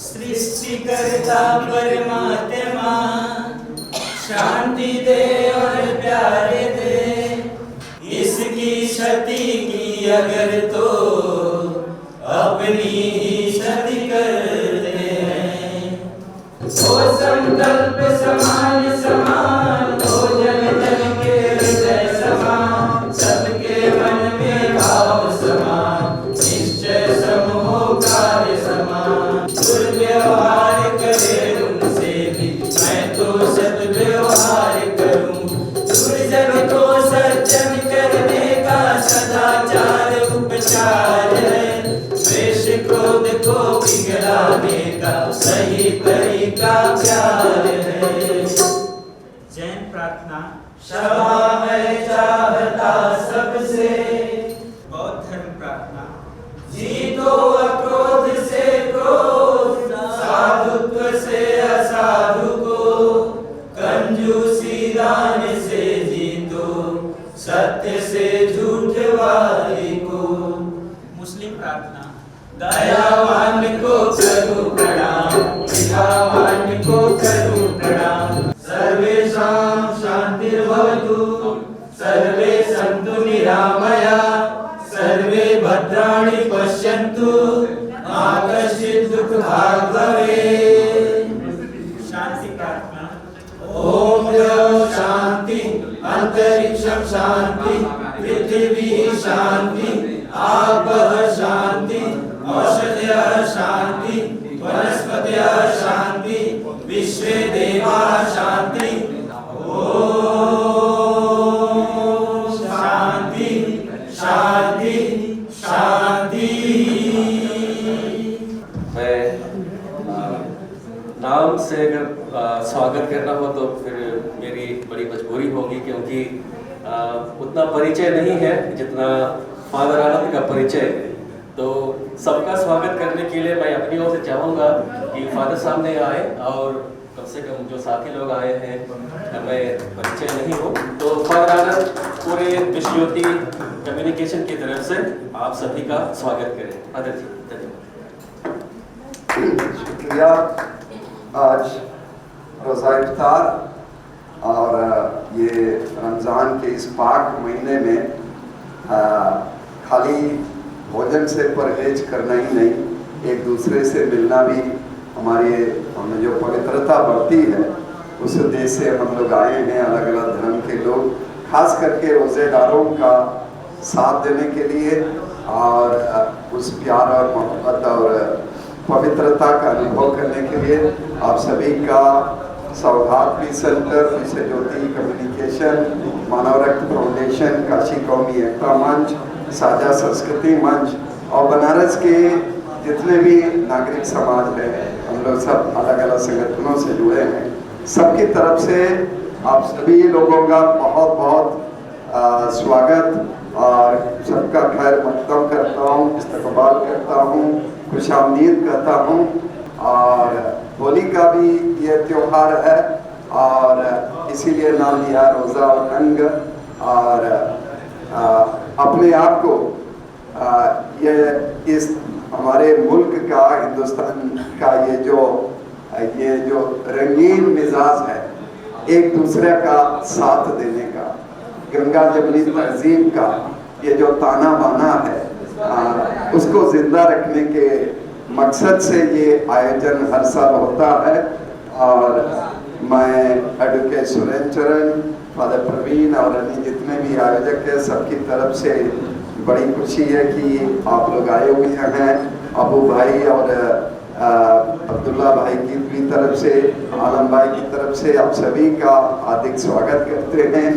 सृष्टिकर्ता परमात्मा शांति दे और प्यारे दे, इसकी क्षति की अगर तो अपनी ही क्षति करते हैं। ओ संकल्प समान समान, ओ जन जन के हृदय समान, सबके मन में भाव समान, निश्चय सम हो कार्य समान। दुर्व्यवहार करे उनसे भी मैं तो सद्व्यवहार करूं, दुर्जन को सज्जन करने का सदाचार उपचार है, द्वेष क्रोध को पिघलाने का सही तरीका प्यार है। जैन प्रार्थना क्षमा मैं चाहता सबसे। बौद्ध धर्म प्रार्थना जीतो अक्रोध से क्रोध, साधुत्व से असाधु को, कंजूसी दान से जीतो, सत्य से झूठ वाली को। मुस्लिम प्रार्थना दयावान को करूं प्रणाम, दयावान को करूं प्रणाम। सर्वेषां शान्तिर्भवतु, सर्वे सन्तु निरामया, सर्वे भद्राणि पश्यन्तु, मा कश्चित् दुःखभाग् भवेत्। शांति प्रार्थना ओम शांति, अंतरिक्षं शांति, पृथिवी शांति, आपः शांति, औषधयः शांति, वनस्पतयः शांति, विश्वे देवाः शांति। ओम शांति शांति शांति। मैं नाम से अगर स्वागत करना हो तो फिर मेरी बड़ी मजबूरी होगी, क्योंकि उतना परिचय नहीं है जितना फादर आनंद का परिचय है। तो सबका स्वागत करने के लिए मैं अपनी ओर से चाहूँगा कि फादर सामने आए, और कम से कम जो साथी लोग आए हैं मैं परिचय नहीं हो, तो फादर आनंद पूरे विश्व ज्योति कम्युनिकेशन की तरफ से आप सभी का स्वागत करें। फादर जी धन्यवाद। शुक्रिया। आज रोज़ा इफ्तार और ये रमज़ान के इस पाक महीने में खाली भोजन से परहेज करना ही नहीं, एक दूसरे से मिलना भी हमारे हमें जो पवित्रता बढ़ती है उस उद्देश्य से हम लोग आए हैं। अलग अलग धर्म के लोग, खास करके रोज़ेदारों का साथ देने के लिए और उस प्यार और मोहब्बत और पवित्रता का अनुभव करने के लिए आप सभी का सौभाग्य सेंटर, विश्व ज्योति कम्युनिकेशन, मानव रक्त फाउंडेशन, काशी कौमी एकता मंच, साझा संस्कृति मंच और बनारस के जितने भी नागरिक समाज हैं, हम लोग सब अलग अलग संगठनों से जुड़े हैं। सबकी तरफ से आप सभी लोगों का बहुत बहुत स्वागत और सबका खैर मकदम करता हूँ, इस्तकबाल करता हूँ, खुशामदीद कहता हूँ। और होली का भी ये त्योहार है और इसीलिए नाम दिया रोज़ा और रंग। और अपने आप को ये इस हमारे मुल्क का, हिंदुस्तान का ये जो रंगीन मिजाज है, एक दूसरे का साथ देने का, गंगा जमनी तहजीब का ये जो ताना बाना है, उसको जिंदा रखने के मकसद से ये आयोजन हर साल होता है। और मैं एडवोकेट सुरेंद्र चरण, फादर प्रवीण और अन्य जितने भी आयोजक हैं, सबकी तरफ से बड़ी खुशी है कि आप लोग आए हुए हैं। अबू भाई और अब्दुल्ला भाई की भी तरफ से, आलम भाई की तरफ से आप सभी का हार्दिक स्वागत करते हैं।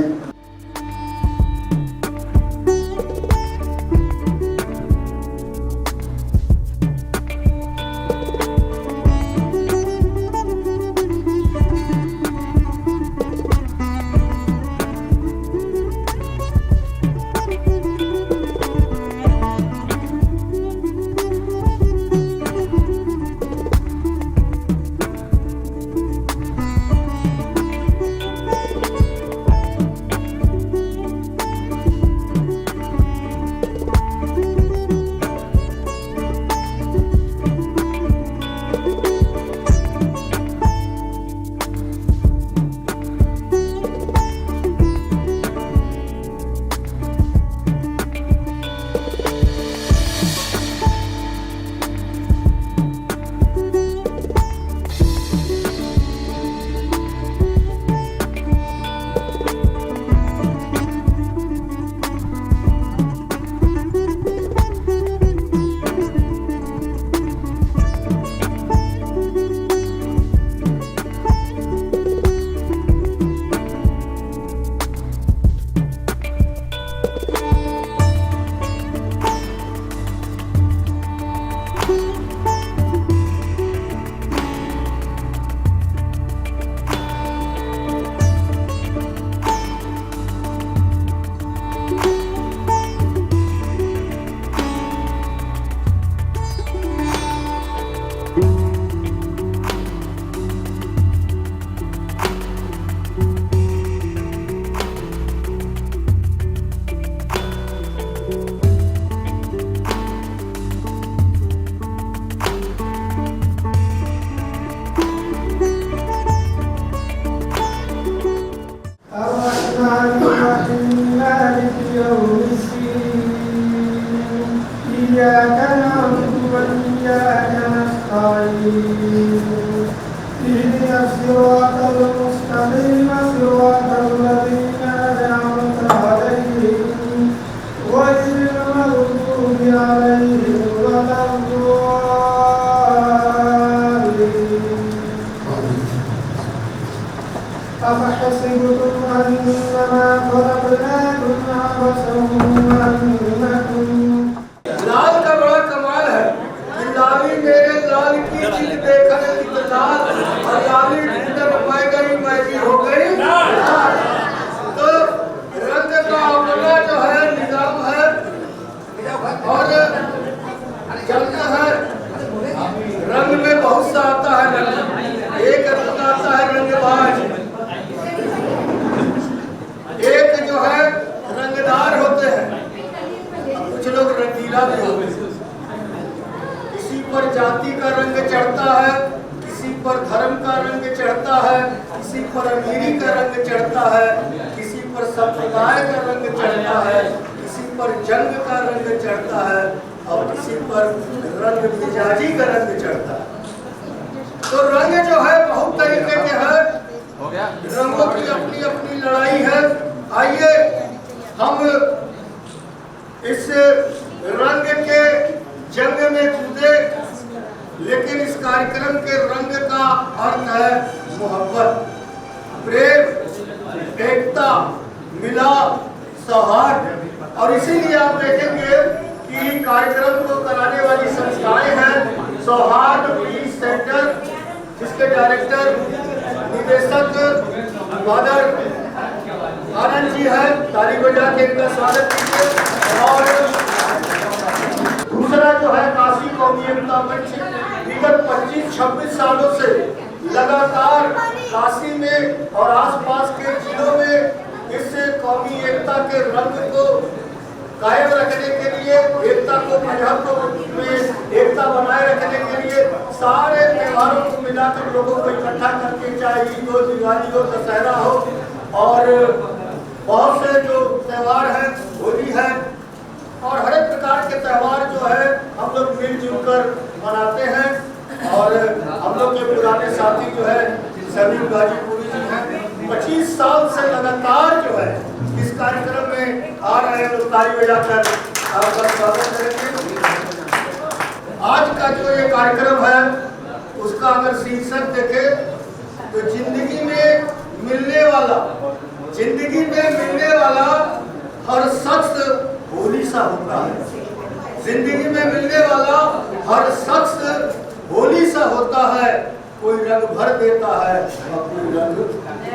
लाल का बड़ा कमाल है कि लाली मेरे लाल की चीज देखने की लाल और लाली ढूंढने मैं गई मैं भी हो गई लाल। तो रंग का अपना जो है निजाम है और चलता है। रंग में बहुत सा आता है रंग। एक रंग आता है रंगबाज, एक जो है रंगदार होते हैं, कुछ लोग रंगीला भी होते हैं। किसी पर जाति का रंग चढ़ता है, किसी पर धर्म का रंग चढ़ता है, किसी पर अमीरी का रंग चढ़ता है, किसी पर संप्रदाय का रंग चढ़ता है, किसी पर जंग का रंग चढ़ता है और किसी पर रंग मिजाजी का रंग चढ़ता है। तो रंग जो है बहुत तरीके के हैं, रंगों की अपनी अपनी लड़ाई है। आइए हम इस रंग के जंग में कूदे, लेकिन इस कार्यक्रम के रंग का अर्थ है मोहब्बत, प्रेम, एकता, मिलाप, सौहार्द। और इसीलिए आप देखेंगे कि कार्यक्रम को कराने वाली संस्थाएं हैं सौहार्द पीस सेंटर, जिसके डायरेक्टर निदेशक फादर आनंद जी है। ताली बजा के इनका स्वागत कीजिए। और दूसरा जो है काशी कौमी एकता मंच, विगत 25-26 सालों से लगातार काशी में और आसपास के जिलों में इस कौमी एकता के रंग को कायम रखने के लिए, एकता को मजहब में एकता बनाए रखने के लिए सारे त्योहारों को मिलाकर लोगों को इकट्ठा करके, चाहे ईद हो, दिवाली हो, दशहरा हो और बहुत से जो त्योहार हैं, होली है और हर एक प्रकार के त्योहार जो है हम लोग मिलजुल कर मनाते हैं। और हम लोग के पुराने साथी जो है समीर गाजीपुरी जी हैं, 25 साल से लगातार जो है इस कार्यक्रम में आ रहे हैं। लोग ताली बजाकर आपका स्वागत करेंगे। आज का जो ये कार्यक्रम है उसका अगर शीर्षक देखें तो जिंदगी में मिलने वाला हर शख्स होली सा होता है। जिंदगी में मिलने वाला हर शख्स होली सा होता है। कोई रंग भर देता है और कोई रंग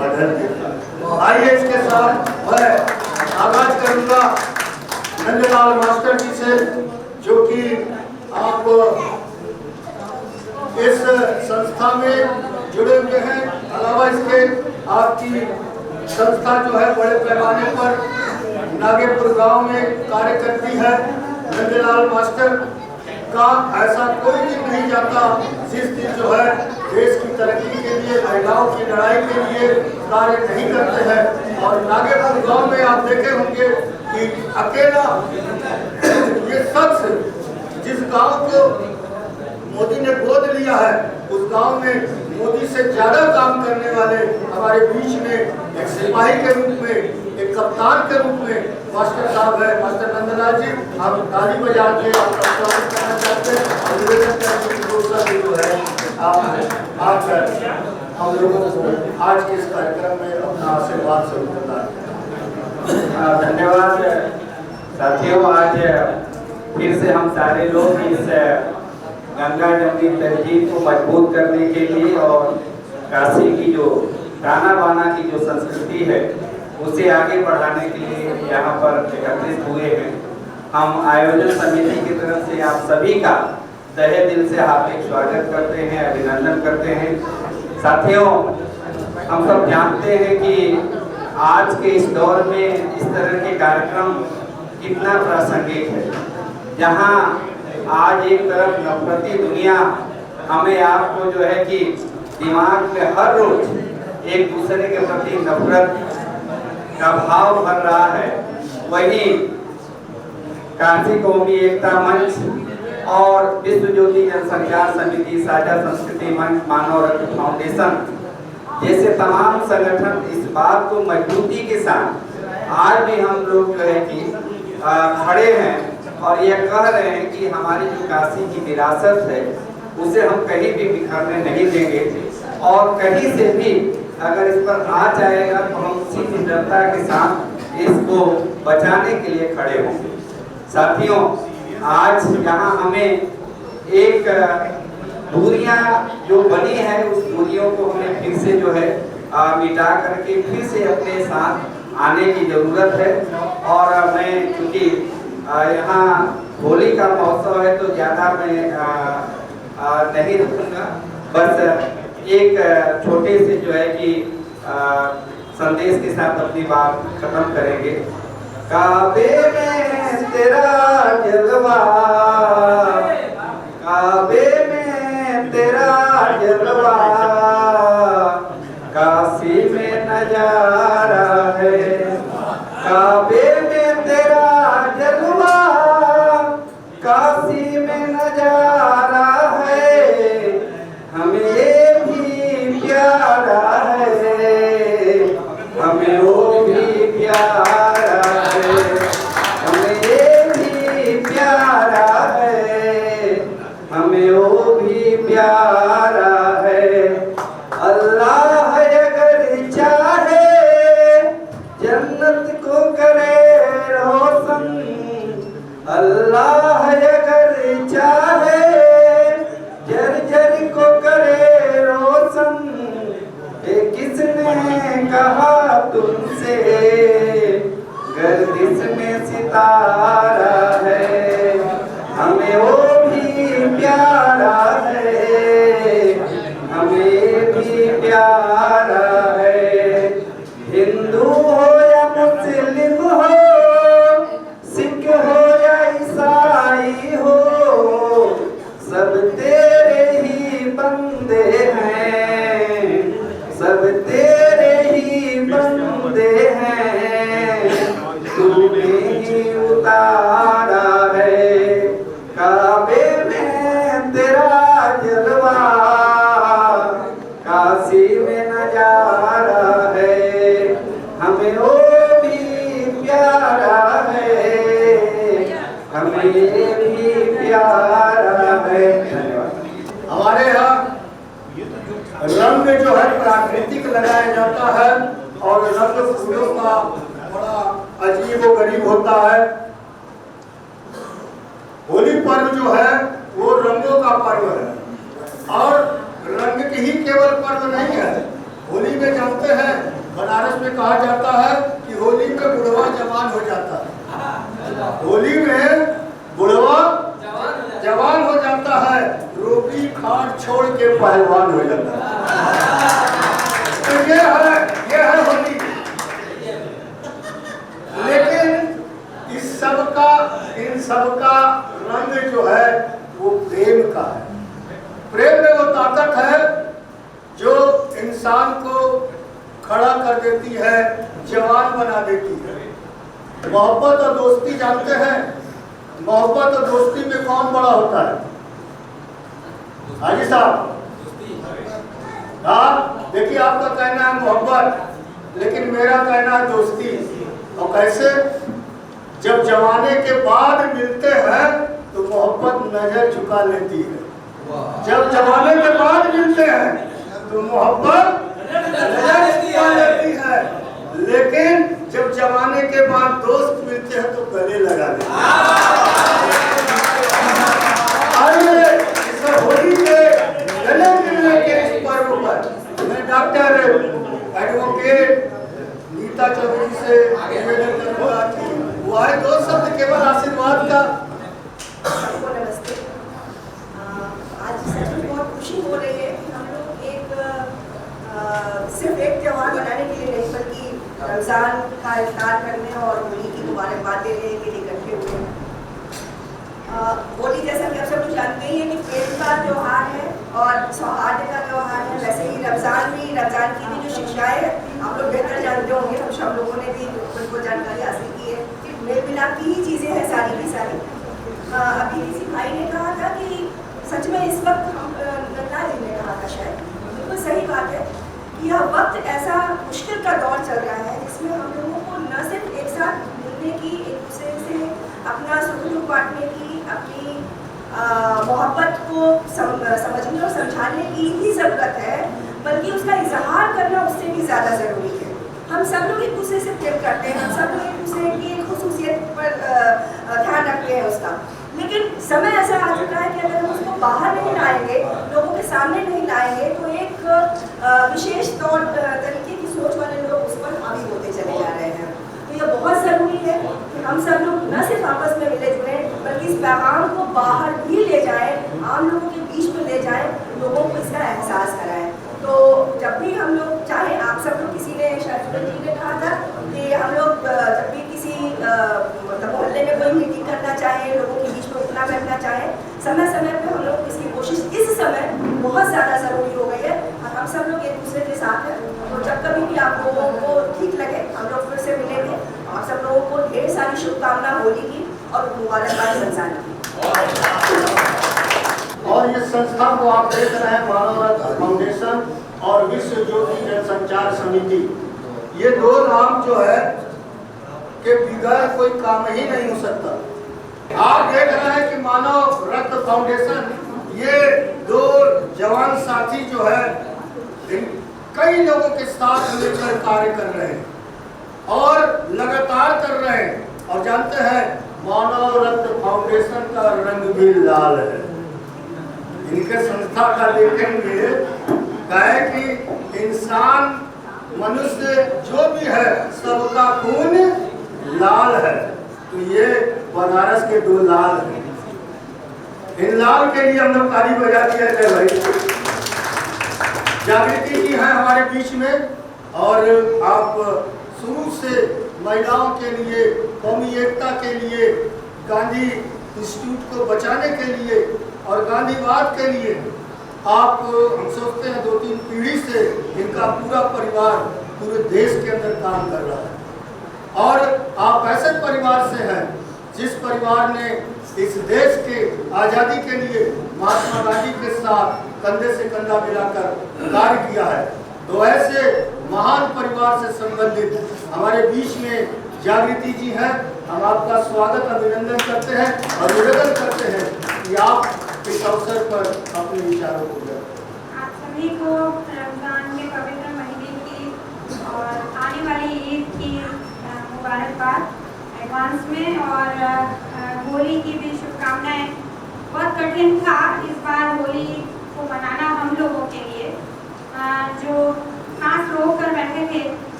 बदल देता है। आइए इसके साथ मैं आगाज करूंगा नंदलाल मास्टर जी से, जो कि आप इस संस्था में जुड़े हुए हैं। अलावा इसके आपकी संस्था जो है बड़े पैमाने पर नागेपुर गांव में कार्य करती है। नंदलाल मास्टर का ऐसा कोई दिन नहीं जाता जिस दिन जो है देश की तरक्की के लिए, महिलाओं की लड़ाई के लिए कार्य नहीं करते हैं। और नागेपुर गांव में आप देखे होंगे कि अकेला ये शख्स जिस गांव को मोदी ने गोद लिया है, उस गांव में मोदी से ज्यादा काम करने वाले हमारे बीच में एक सिपाही के रूप में, एक कप्तान के रूप में मास्टर साहब है। मास्टर नंदलाल जी, हम ताली बजा के आपका स्वागत करना चाहते हैं और निवेदन करते हैं दूसरा भी जो है आप हम लोगों को आज के इस कार्यक्रम में अपना आशीर्वाद से उतार। धन्यवाद साथियों। आज फिर से हम सारे लोग इस गंगा जमुनी तहजीब को मजबूत करने के लिए और काशी की जो गाना बाना की जो संस्कृति है उसे आगे बढ़ाने के लिए यहाँ पर एकत्रित हुए हैं। हम आयोजन समिति की तरफ से आप सभी का तहे दिल से हार्दिक स्वागत करते हैं, अभिनंदन करते हैं। साथियों, हम सब जानते हैं कि आज के इस दौर में इस तरह के कार्यक्रम कितना प्रासंगिक है, जहाँ आज एक तरफ नफरती दुनिया हमें आपको जो है कि दिमाग में हर रोज एक दूसरे के प्रति नफरत का भाव भर रहा है, वहीं काशी कौमी एकता मंच और विश्व ज्योति जनसंचार समिति, साझा संस्कृति मंच, मानव रत्न फाउंडेशन जैसे तमाम संगठन इस बात को मजबूती के साथ आज भी हम लोग जो है कि खड़े हैं और ये कह रहे हैं कि हमारी जो काशी की विरासत है उसे हम कहीं भी बिखरने नहीं देंगे और कहीं से भी अगर इस पर आ जाएगा तो हम उसी निडरता के साथ इसको बचाने के लिए खड़े होंगे। साथियों, आज यहाँ हमें एक दूरियां जो बनी है उस दूरियों को हमें फिर से जो है मिटा करके फिर से अपने साथ आने की जरूरत है। और मैं क्योंकि यहाँ होली का महोत्सव है तो ज़्यादा मैं नहीं रुकूंगा, बस एक छोटे से जो है कि संदेश के साथ अपनी बात खत्म करेंगे। काबे में तेरा जलवा, काबे में तेरा जलवा, काशी में नजारा है। काबे में तेरा जलवा, काशी में नजारा है। हमें भी प्यारा है, हमें वो भी प्यारा है, हमें भी प्यारा है, हमें वो भी प्यारा है। अल्लाह अगर चाहे जन्नत को करे रोशन, अल्लाह अगर चाहे जर्जर को करे रोशन। किसने कहा तुमसे गर्दिश में सितारा है, हमें वो भी प्यारा है, हमें भी प्यारा है। हिंदू हो या मुस्लिम हो, सिख हो या ईसाई हो, सब तेरे ही बंदे हैं, सब तेरे ही बंदे हैं। तूने ही उतारा है काबे में तेरा जलवा, काशी में नजारा है। हमें वो भी प्यारा है, हमें भी प्यारा है। धन्यवाद। हमारे यहाँ रंग जो है प्राकृतिक लगाया जाता है और रंग फूलों का बड़ा अजीब व गरीब होता है। होली पर्व जो है वो रंगों का पर्व है और रंग की ही केवल पर्व नहीं है। होली में जानते हैं बनारस में कहा जाता है कि होली में बुढ़वा जवान हो जाता है, होली में बुढ़वा जवान हो जाता है, रोटी खाट छोड़ के पहलवान हो जाता है। तो ये है होली। लेकिन इन सब का रंग जो है वो प्रेम का है। प्रेम में वो ताकत है जो इंसान को खड़ा कर देती है, जवान बना देती है। मोहब्बत और दोस्ती जानते हैं, मोहब्बत और दोस्ती में कौन बड़ा होता है? हाजी साहब, हाँ देखिए, आपका कहना है मोहब्बत, लेकिन मेरा कहना है दोस्ती। और कैसे? जब जमाने के बाद मिलते हैं तो मोहब्बत नजर झुका लेती है। जब जमाने के बाद मिलते हैं तो मोहब्बत नजर झुका लेती है, लेकिन जब जमाने के बाद दोस्त मिलते हैं तो गले लगा देते हैं। आइए इस होली के गले मिलने के इस पर्व पर मैं डॉक्टर एडवोकेट नीता चौधरी से निवेदन करूंगा कि वो आए दो शब्द केवल आशीर्वाद का। सबको नमस्ते। आज सच में बहुत खुशी हो रही है कि हम लोग सिर्फ एक त्यौहार मनाने के लिए नहीं बल्कि रमज़ान का इफ्तार करने और होली की मुबारकबाद देने के लिए इकट्ठे हुए हैं। होली जैसा कि आप सब लोग जानते ही हैं कि प्रेम का त्यौहार है और सौहार्द का त्यौहार है। वैसे ही रमज़ान की भी जो शिक्षाएँ आप लोग बेहतर जानते होंगे, हम सब लोगों ने भी बिल्कुल जानकारी हासिल की है। मेल मिलाप की ही चीज़ें हैं सारी की सारी। अभी किसी भाई ने कहा था कि सच में इस वक्त हम गंगा जी ने कहा था, शायद बिल्कुल सही बात है कि यह वक्त ऐसा मुश्किल का दौर चल रहा है जिसमें हम लोगों को न सिर्फ एक साथ मिलने की, एक दूसरे से अपना सुख दुख बांटने की, अपनी मोहब्बत को समझने और समझाने की ही ज़रूरत है, बल्कि उसका इजहार करना उससे भी ज़्यादा ज़रूरी है। हम सब लोग एक दूसरे से प्रेम करते हैं, हम सब लोग एक दूसरे की खुसूसियत पर ध्यान रखते हैं उसका। लेकिन समय ऐसा आ चुका है कि अगर हम उसको बाहर नहीं लाएंगे, लोगों के सामने नहीं लाएंगे, तो एक विशेष तौर तरीके की सोच वाले लोग उस पर हावी होते चले जा रहे हैं। तो ये बहुत ज़रूरी है कि हम सब लोग न सिर्फ आपस में मिले जुले, बल्कि इस पैगाम को बाहर भी ले जाएं, आम लोगों के बीच में ले जाएं, लोगों को इसका एहसास कराएं। तो जब भी हम लोग, चाहे आप सब लोग, किसी ने शायद जी ने कहा था कि हम लोग जब भी किसी मतलब मोहल्ले में कोई मीटिंग करना चाहे, लोगों के बीच में उठना बैठना चाहे, समय समय पे हम लोग इसकी कोशिश इस समय बहुत ज़्यादा ज़रूरी हो गई है और हम सब लोग एक दूसरे के साथ हैं। तो जब कभी भी आप लोगों को ठीक लगे, हम लोग फिर से मिलेंगे। आप सब लोगों को ढेर सारी शुभकामना होली की और मुबारकबाद रमजान की। और ये संस्था को आप देख रहे हैं, मानव रत्न फाउंडेशन और विश्व ज्योति जनसंचार समिति, ये दो नाम जो है के बगैर कोई काम ही नहीं हो सकता। आप देख रहे हैं कि मानव रत्न फाउंडेशन, ये दो जवान साथी जो है कई लोगों के साथ मिलकर कार्य कर रहे हैं और लगातार कर रहे हैं। और जानते हैं, मानव रत्न फाउंडेशन का रंग भी लाल है। इनके संस्था का देखेंगे कहे कि इंसान, मनुष्य जो भी है, सबका खून लाल है। तो ये बनारस के दो लाल हैं। इन लाल के लिए हम लोग ताली बजा दिया जाए भाई। जागृति जी हैं हमारे बीच में और आप शुरू से महिलाओं के लिए, कौमी एकता के लिए, गांधी इंस्टीट्यूट को बचाने के लिए और गांधीवाद के लिए आप, हम सोचते हैं 2-3 पीढ़ी से इनका पूरा परिवार पूरे देश के अंदर काम कर रहा है। और आप ऐसे परिवार से हैं जिस परिवार ने इस देश के आज़ादी के लिए महात्मा गांधी के साथ कंधे से कंधा मिलाकर कार्य किया है। तो ऐसे महान परिवार से संबंधित हमारे बीच में जागृति जी हैं। हम आपका स्वागत, अभिनंदन करते हैं और निवेदन करते हैं कि आप इस अवसर पर अपने विचारों को दें। आप सभी को रमजान के पवित्र महीने की और आने वाली ईद की मुबारकबाद एडवांस में और होली की भी शुभकामनाएं। बहुत कठिन था इस बार होली को मनाना हम लोगों के लिए, जो सांस रोक कर बैठे थे,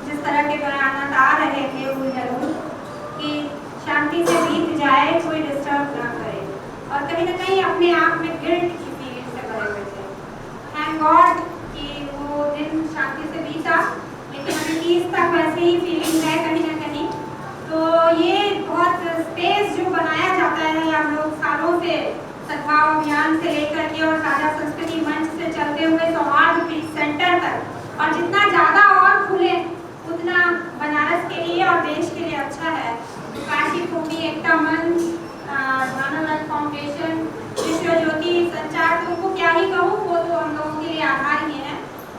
जिस तरह के बयान आ रहे थे उलझन कि शांति से बीत जाए, कोई डिस्टर्ब ना करे, और कहीं ना कहीं अपने आप में गिल्ट की फीलिंग से भरे हुए थे। थैंक गॉड कि वो दिन शांति से बीता, लेकिन अभी 30 तक वैसे ही फीलिंग है कहीं ना कहीं। तो ये बहुत स्पेस जो बनाया जाता है, हम लोग सालों से सद्भाव अभियान से लेकर के और साझा संस्कृति मंच से चलते हुए सौहार्द सेंटर तक, और जितना ज़्यादा और खुले उतना बनारस के लिए और देश के लिए अच्छा है। काशी कौमी एकता मंच, मानव रत्न फाउंडेशन, विश्व ज्योति संचार, तो उनको क्या ही कहूँ, वो तो हम लोगों के लिए आभार ही है।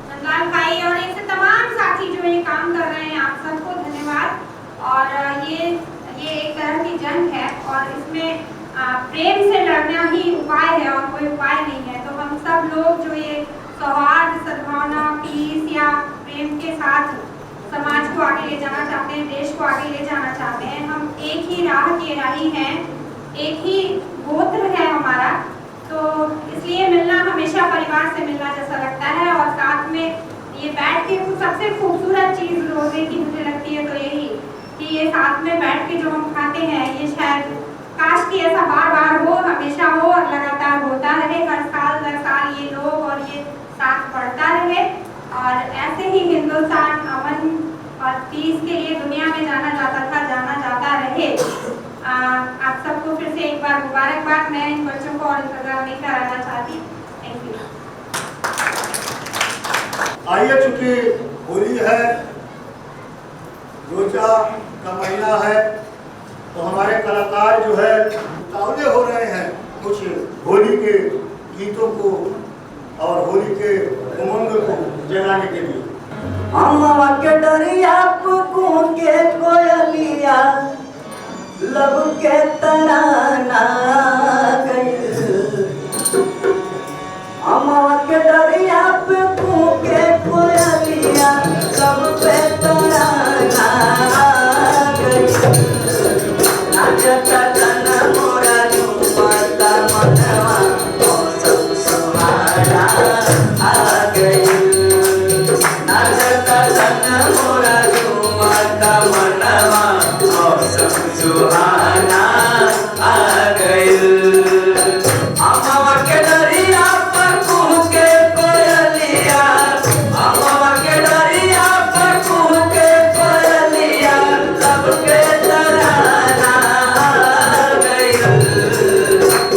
नंदलाल भाई और ऐसे तमाम साथी जो ये काम कर रहे हैं, आप सबको धन्यवाद। और ये एक तरह की जंग है और इसमें प्रेम से लड़ना ही उपाय है और कोई उपाय नहीं है। तो हम सब लोग जो ये सौहार्द, सद्भावना, पीस या प्रेम के साथ समाज को आगे ले जाना चाहते हैं, देश को आगे ले जाना चाहते हैं, हम एक ही राह के राही हैं, एक ही गोत्र है हमारा। तो इसलिए मिलना हमेशा परिवार से मिलना जैसा लगता है। और साथ में ये बैठ के सबसे खूबसूरत चीज़ रोज़े की मुझे लगती है तो यही कि ये साथ में बैठ के जो हम खाते हैं, ये शायद काश कि ऐसा बार बार हो, हमेशा हो और लगातार होता रहे, हर साल दर साल ये लोग और ये साथ बढ़ता रहे और ऐसे ही हिंदुस्तान अमन और पीस के लिए दुनिया में जाना जाता रहे। आप सबको फिर से एक बार मुबारकबाद। मैं इन बच्चों को और इंतजार नहीं कराना चाहती। Thank you. आइए, चूंकि होली है, रोजा का महीना है, तो हमारे कलाकार जो है उतावले हो रहे हैं कुछ होली के गीतों को और होली के उमंग को जगाने के लिए। अम्मा के डरिया के कोयलिया लब के तराना गई, अम्मा के डरिया के कोयलिया लब पे तराना नाचता तन मोरा झूमता मनवा मौसम सुहाना आ गइल। नाचता तन मोरा झूमता मनवा मौसम सुहाना आ गइल। अमवा के डरिया पर कुह के कोयलिया, अमवा के डरिया पर कुह के कोयलिया, सबके तराना आ गइल।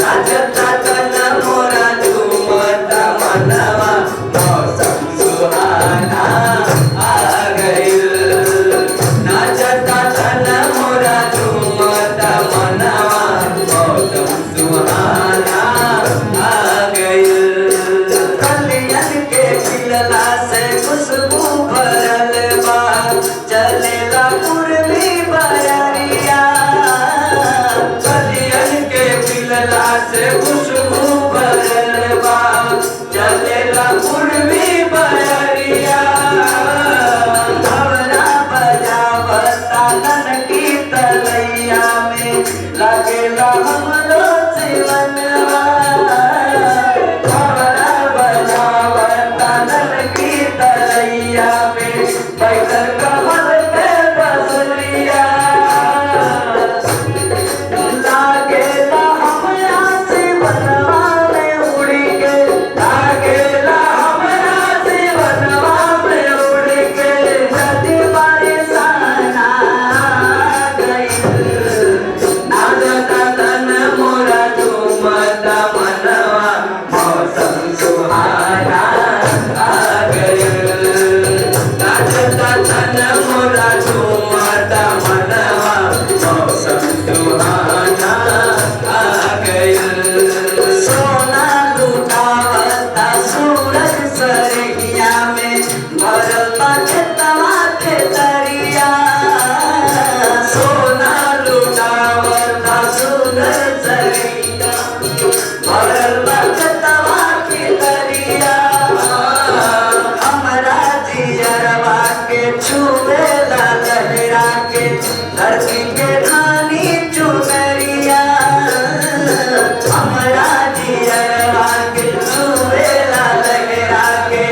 नाचता तन मोरा झूमता मनवा मौसम सुहाना आ गइल। नाचता तन मोरा झूमता मनवा मौसम सुहाना आ गइल। कलियन के खिलला से खुशबू भरल बा, चलेला पूर्वी बयरिया। कलियन के खिलला से खुशबू भरल बा, चलेला पूर्वी बयरिया। भवरा बजावता नन की तलैया में, लागेला हमरो जीवनवा। भवरा बजावता नन की तलैया में, बैठल कमल पे बसुरिया। लागेला हमरा जीवनवा में उड़ी के, लागेला हमरा जीवनवा में उड़ी के, नदी बरसाना आ गइल। नाचता तन मोरा झूमता मनवा मौसम सुहाना आ गइल। नाचता तन मोरा झूमता मनवा मौसम सुहाना आ गइल। सोना लुटावता सूरज सरहिया में, भरल बा खेतवा के तरिया। सोना लुटावता सूरज सरहिया, भरल बा खेतवा के तरिया। हमरा जियरवा के छुएला लहरा के, धरती के धानी चुनरिया। हमरा जियरवा के छुएला लहरा के,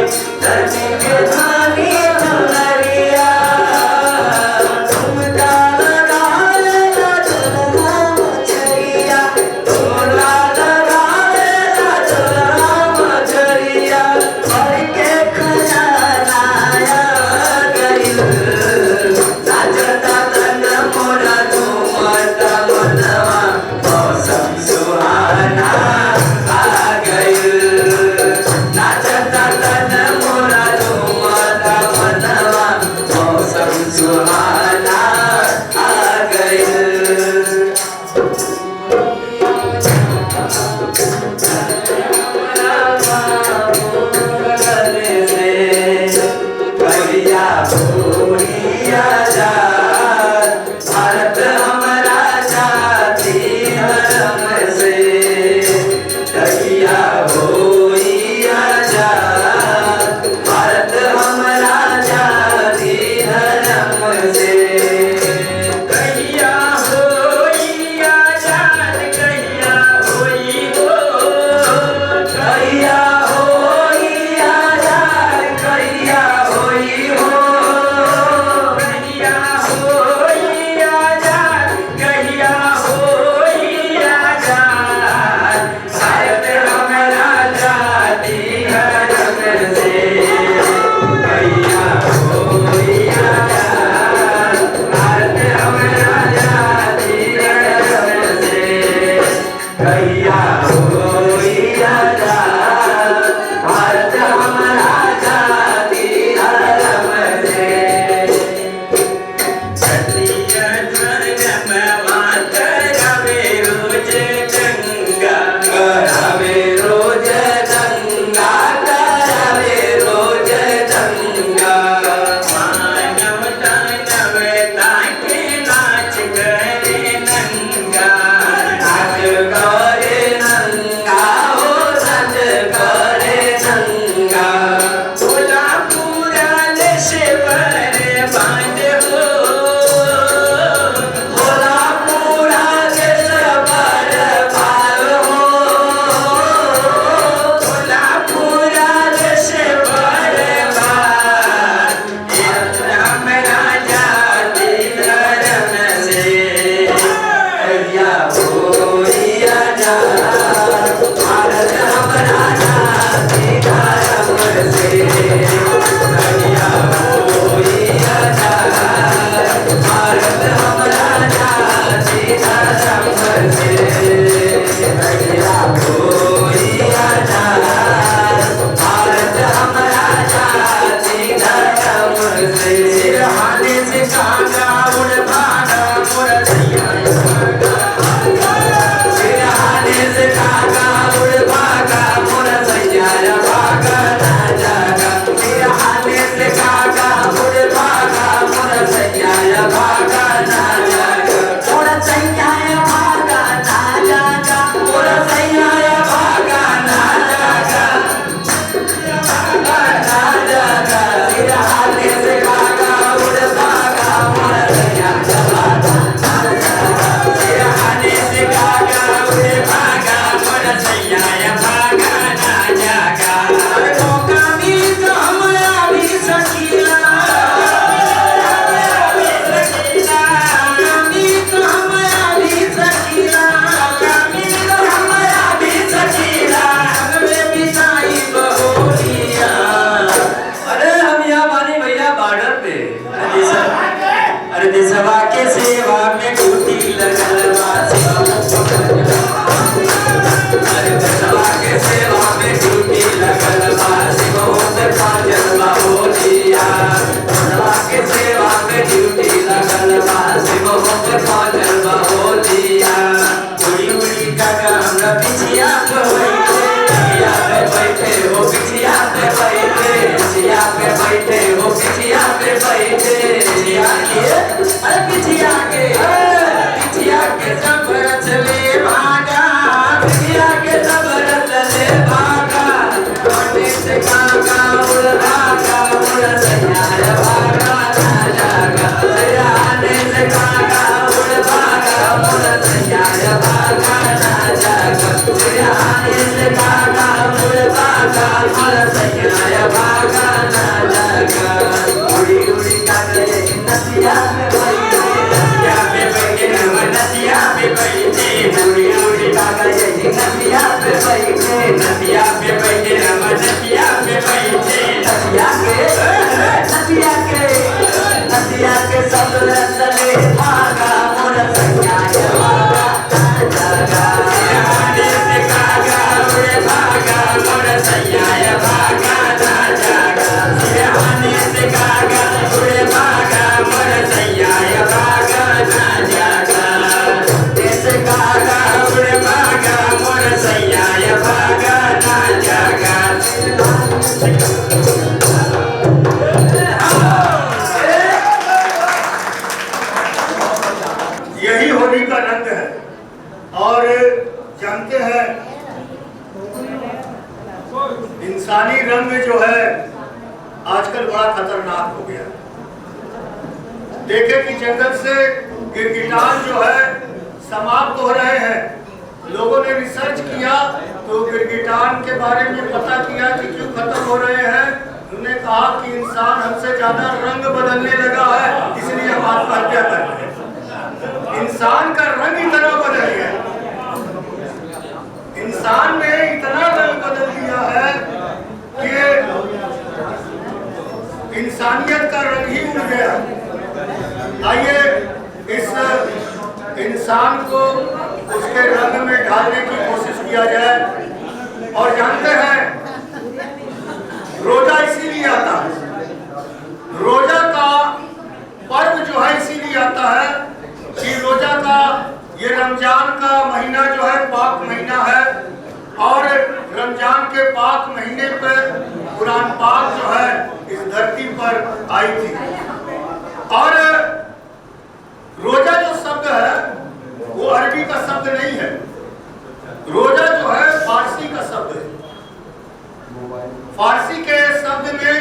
धरती के धानी चुनरिया। तुम डाल डालेला चलना मछरिया, तुम डाल डालेला चलना मछरिया, भर के खजाना आ गइल। नाचता तन मोरा झूमता मनवा मौसम सुहाना आ गइल। नाचता तन मोरा झूमता मनवा मौसम सुहाना आ गइल। कहिया भूलिया जा भारत हमारा जाति धर्म से, कहिया भूलिया जा भारत हमारा जाति धर्म से। कहिया होइया जात, कहिया होई हो, कहिया होइया जात, कहिया होई हो, कहिया होइया जात, कहिया होइया जात, भारत हमारा जाति धर्म से। कहिया होइया जात, भारत हमारा जाति धर्म से। कहिया होइया जात, भारत हमारा जाति धर्म से। करावे रोज दंगा, करावे रोज दंगा, करावे रोज दंगा। मानव दानवता के नाच करे नंगा, नाच करे नंगा। और जानते हैं इंसानी रंग जो है आजकल बड़ा खतरनाक हो गया। देखे कि जंगल से गिरगिटान जो है समाप्त हो रहे हैं। लोगों ने रिसर्च किया तो गिरगिटान के बारे में पता किया कि क्यों खत्म हो रहे हैं। उन्होंने कहा कि इंसान हमसे ज्यादा रंग बदलने लगा है, इसलिए हम आत्महत्या कर रहे हैं। इंसान का रंग इतना बदल गया, इंसान ने इतना रंग बदल दिया है कि इंसानियत का रंग ही उड़ गया। आइए इस इंसान को उसके रंग में ढालने की कोशिश किया जाए। और जानते हैं रोजा इसीलिए आता है, रोजा का पर्व जो है इसीलिए आता है कि रोजा का ये रमजान का महीना जो है पाक महीना है और रमजान के पाक महीने पर कुरान पाक जो है इस धरती पर आई थी। और रोजा जो शब्द है वो अरबी का शब्द नहीं है, रोजा जो है फारसी का शब्द है। फारसी के शब्द में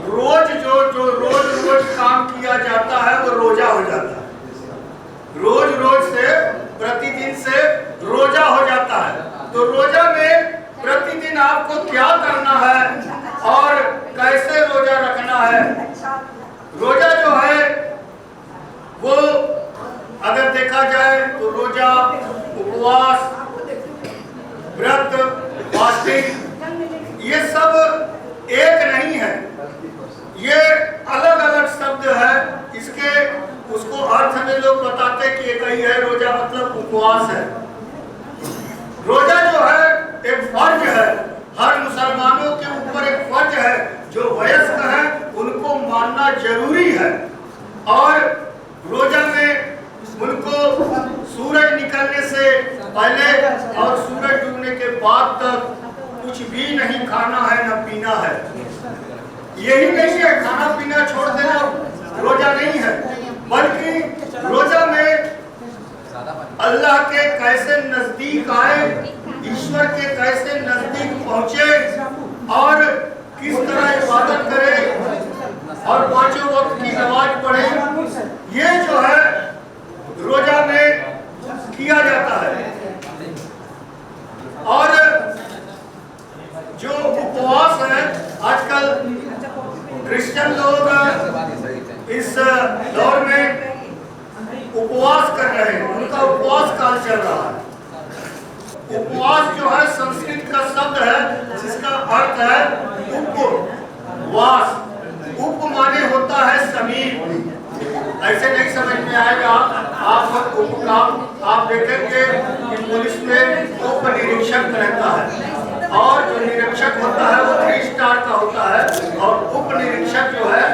रोज जो रोज काम किया जाता है वो रोजा हो जाता है। रोज से प्रतिदिन से रोजा हो जाता है। तो रोजा में प्रतिदिन आपको क्या करना है और कैसे रोजा रखना है। रोजा जो है वो अगर देखा जाए तो रोजा, उपवास, व्रत, फास्टिंग ये सब एक नहीं है, ये अलग अलग शब्द है। इसके उसको अर्थ में लोग बताते कि एक ही है। रोजा मतलब उपवास है। रोजा जो है एक फर्ज है, हर मुसलमानों के ऊपर एक फर्ज है। जो वयस्क है उनको मानना जरूरी है। और रोजा में उनको सूरज निकलने से पहले और सूरज डूबने के बाद तक कुछ भी नहीं खाना है न पीना है। यही नहीं है खाना पीना छोड़ देना रोजा नहीं है, बल्कि रोजा में अल्लाह के कैसे नजदीक आए, ईश्वर के कैसे नजदीक पहुंचे और किस तरह इबादत करे और पांचों वक्त की नमाज पढ़े, ये जो है रोजा में किया जाता है। और जो उपवास है आजकल क्रिश्चियन लोग इस दौर में उपवास कर रहे हैं, उनका उपवास काल चल रहा है। उपवास जो है संस्कृत का शब्द है जिसका अर्थ है उपवास। उप माने होता है समीप। ऐसे नहीं समझ में आएगा आप उपकाम। आप देखेंगे कि पुलिस में उप निरीक्षक रहता है और जो निरीक्षक होता है वो 3 स्टार का होता है और उप निरीक्षक जो है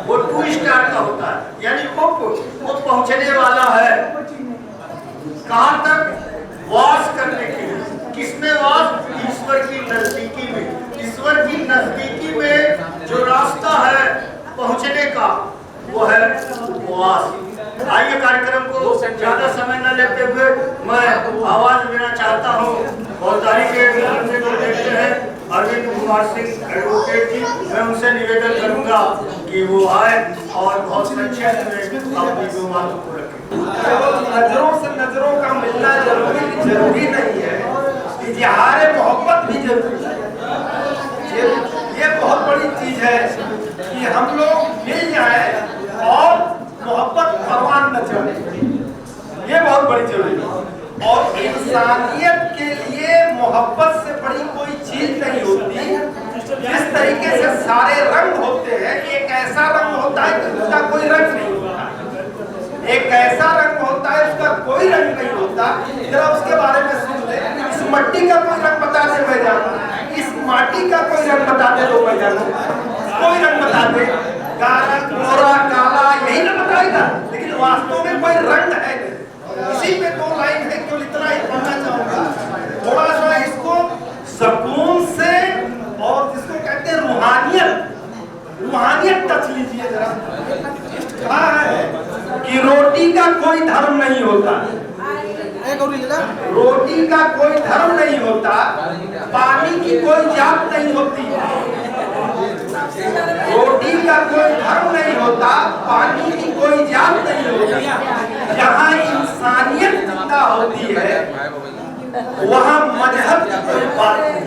वो 2 स्टार का होता है। यानी उप पहुंचने वाला है कहां तक? वास करने के लिए। किसमें वास? ईश्वर की नजदीकी में। ईश्वर की नजदीकी में जो रास्ता है पहुंचने का वो है उपवास। आइए कार्यक्रम को ज्यादा समय न लेते हुए मैं आवाज देना चाहता हूँ फौजदारी के जो देखते हैं अरविंद कुमार सिंह एडवोकेट जी। मैं उनसे निवेदन करूंगा कि वो आए और बहुत संक्षेप में अपनी दो बातों को रखें। नजरों से नजरों का मिलना जरूरी नहीं है, इजहार मोहब्बत भी जरूरी है। ये बहुत बड़ी चीज है कि हम लोग मिल जाए और मोहब्बत परवान न चले, ये बहुत बड़ी जरूरी है। और इंसानियत के लिए मोहब्बत से बड़ी कोई चीज नहीं होती। जिस तरीके से सारे रंग होते हैं, एक ऐसा रंग होता है कि उसका कोई रंग नहीं होता, एक ऐसा रंग होता है उसका कोई रंग नहीं होता। जरा उसके बारे में सोच ले। इस मिट्टी का कोई रंग बता दे मैं जानूं, इस माटी का कोई रंग बता दे तो मैं जानूं, कोई रंग बता दे, काला गोरा काला यही ना बताएगा, लेकिन वास्तव में कोई रंग है नहीं। इसी पे 2 लाइन है, केवल इतना ही पढ़ना चाहूंगा। थोड़ा सा इसको सुकून से और जिसको कहते हैं रूहानियत टच लीजिए जरा। कहा है कि रोटी का कोई धर्म नहीं होता, रोटी का कोई धर्म नहीं होता, पानी की कोई जात नहीं होती। रोटी का कोई धर्म नहीं होता, पानी की कोई जात नहीं होती। जहाँ इंसानियत जिंदा होती है वहाँ मजहब की कोई बात नहीं।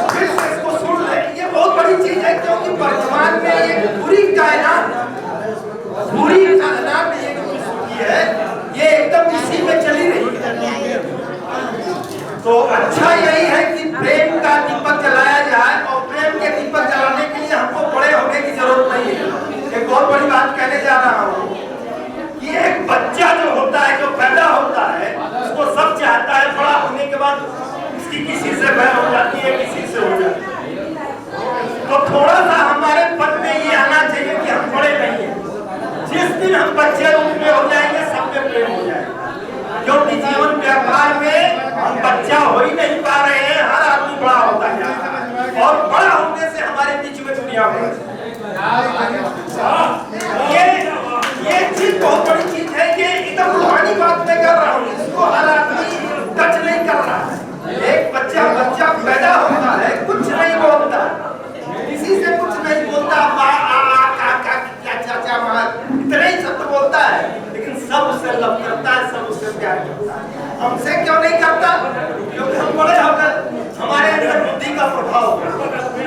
फिर से इसको सुन ले, ये बहुत बड़ी चीज है, क्योंकि वर्तमान में एक पूरी कायनात ने एक है, ये एकदम इसी में चली रही है। तो अच्छा यही है कि प्रेम का दीपक जलाया जाए, और प्रेम के दीपक जलाने के लिए हमको बड़े होने की जरूरत नहीं है। एक बहुत बड़ी बात कहने जा रहा हूँ कि एक बच्चा जो होता है, जो पैदा होता है, उसको सब चाहता है बड़ा होने के बाद उसकी किसी से बहन हो जाती है, किसी से हो जाती है। तो थोड़ा सा हमारे मन में ये आना चाहिए कि हम बड़े नहीं हैं। जिस दिन हम बच्चे रूप में हो जाएंगे, सब में प्रेम हो जाएगा। क्योंकि जीवन व्यापार में हम बच्चा हो ही नहीं पा रहे हैं, हर आदमी बड़ा होता जा रहा है, और बड़ा होने से हमारे बीच में दुनिया में ये चीज बहुत बड़ी चीज है। ये एकदम रूहानी बात मैं कर रहा हूँ, इसको हर आदमी टच नहीं कर रहा है। एक बच्चा पैदा होता है, कुछ नहीं बोलता, किसी से कुछ नहीं बोलता, चाचा माँ इतना ही शब्द बोलता है, लेकिन सब उससे लव करता है, सब उससे प्यार करता है। हमसे क्यों नहीं करता? क्योंकि हम बड़े होकर हमारे अंदर बुद्धि का प्रभाव है।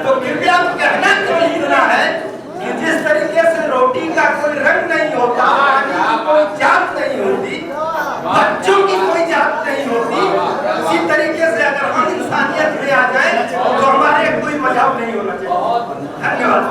तो कृपया कहना क्यों इतना है कि जिस तरीके से रोटी का कोई रंग नहीं होता, पानी की कोई जात नहीं होती, बच्चों की कोई जात नहीं होती, उसी तरीके से अगर हम इंसानियत में आ जाए तो हमारे कोई मजहब नहीं होना चाहिए। धन्यवाद।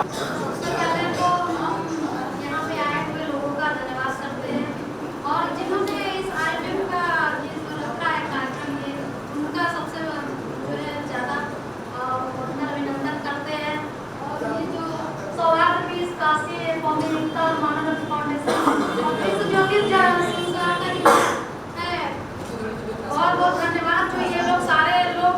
बहुत धन्यवाद। जो ये लोग सारे लोग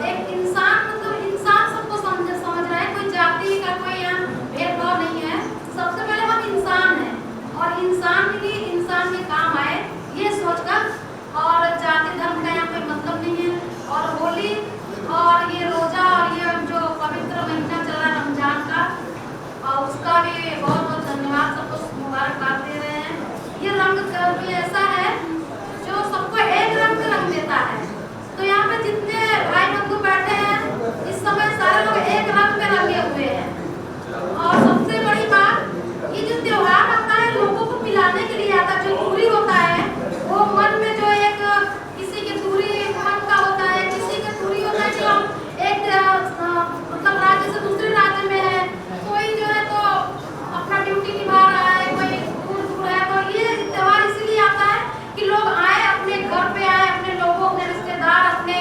एक इंसान, मतलब इंसान सबको समझ रहा है, कोई जाति का कोई यहाँ भेदभाव नहीं है। सबसे पहले हम इंसान हैं, और इंसान भी इंसान के काम आए ये सोचकर, और जाति धर्म का यहाँ कोई मतलब नहीं है। और होली और ये रोजा और ये जो पवित्र महीना चल रहा है रमजान का, और उसका भी बहुत बहुत धन्यवाद, सबको मुबारकबाद दे रहे हैं। ये रंग भी ऐसा है जो सबको एक रंग देता है। तो यहाँ पे जितने भाई बंधु बैठे हैं इस समय सारे लोग एक रंग में रंगे हुए हैं। और सबसे बड़ी बात, ये जो त्योहार आता है लोगों को मिलाने के लिए आता है। जो दूरी होता है वो मन में जो एक किसी की दूरी मन का होता है, किसी की दूरी होता है जो हम एक मतलब राज्य से दूसरे राज्य में है, कोई जो है तो अपना ड्यूटी निभा रहा है, कोई दूर है। तो ये त्योहार इसीलिए आता है कि लोग आए, अपने घर पे आए, अपने लोगों, अपने रिश्तेदार, अपने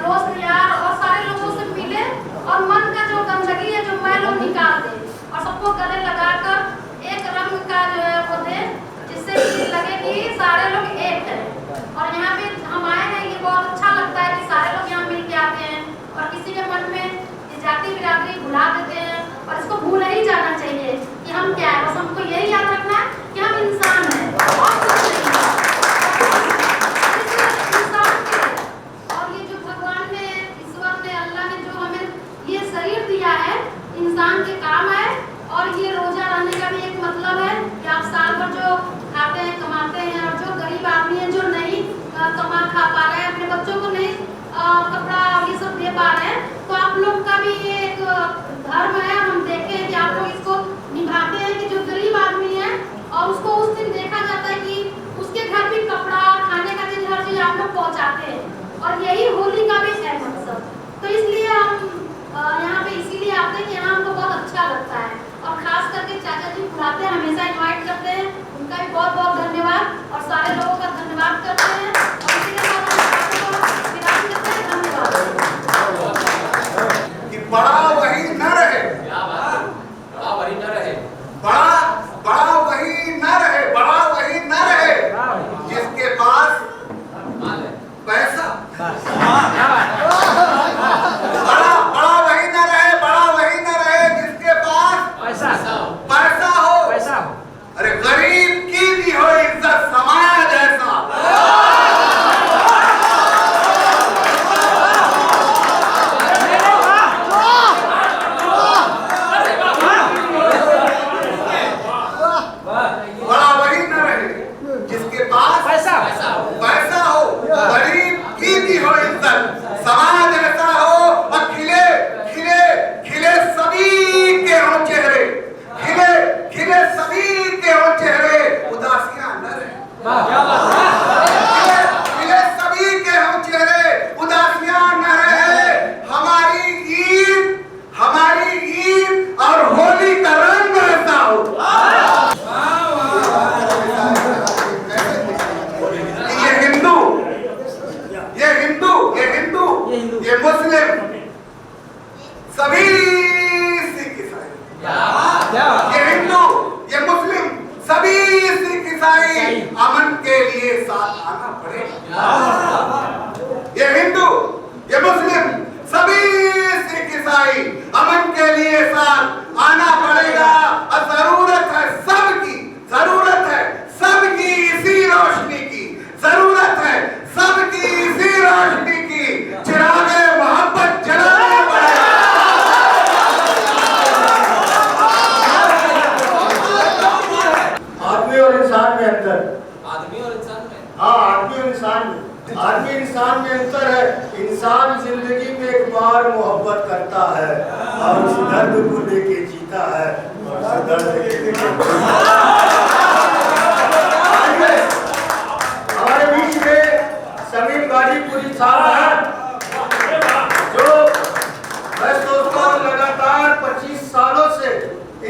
दोस्त यार और सारे लोगों से मिले, और मन का जो गंदगी है, जो मैल वो निकाल दे, और सबको गले लगाकर एक रंग का जो है वो दे, जिससे कि लगे कि सारे लोग एक हैं। और यहाँ पे हम आए हैं, ये बहुत अच्छा लगता है कि सारे लोग यहाँ मिल के आते हैं, और किसी के मन में जाति बिरादरी भुला देते हैं, और इसको भूल ही जाना चाहिए कि हम क्या है। बस हमको यही याद रखना है कि हम इंसान हैं, और कुछ नहीं है। और ये जो भगवान ने, ईश्वर ने, अल्लाह ने जो हमें ये शरीर दिया है, इंसान के काम है। और ये रोजा रहने का भी एक मतलब है कि आप साल भर जो खाते हैं, कमाते हैं, और जो गरीब आदमी है जो नहीं कमा खा पा रहे हैं, अपने बच्चों को नहीं कपड़ा ये सब दे पा रहे हैं, तो आप लोग का भी ये एक धर्म है। हम देखे हैं कि आप लोग इसको निभाते हैं कि जो गरीब आदमी है, और उसको उस दिन देखा जाता है कि उसके घर भी कपड़ा, खाने का चीज, हर चीज आप लोग पहुँचाते हैं। और यही होली का भी है मकसद। तो इसलिए हम यहाँ पे इसीलिए आते हैं कि यहाँ हमको बहुत अच्छा लगता है। और खास करके चाचा जी बुलाते हैं, हमेशा इन्वाइट करते हैं, उनका भी बहुत बहुत धन्यवाद। और सारे लोगों का धन्यवाद करते हैं, और इसी के साथ हम विराम करते हैं। धन्यवाद। कि बड़ा वही न रहे, बड़ा वही न रहे, बड़ा वही न रहे, बड़ा वही न रहे जिसके पास पैसा। बड़ा वही न रहे, बड़ा वही न रहे जिसके पास पैसा हो। अरे गरीब की भी हो इज्जत, आदमी और इंसान में? हाँ, आदमी और इंसान में। आदमी इंसान में अंतर है। इंसान जिंदगी में एक बार मोहब्बत करता है और उस दर्द को लेके जीता है और उस दर्द के लेके हमारे बीच में समीम गाजीपुरी साहब हैं, जो मैं सोचता हूँ लगातार 25 सालों से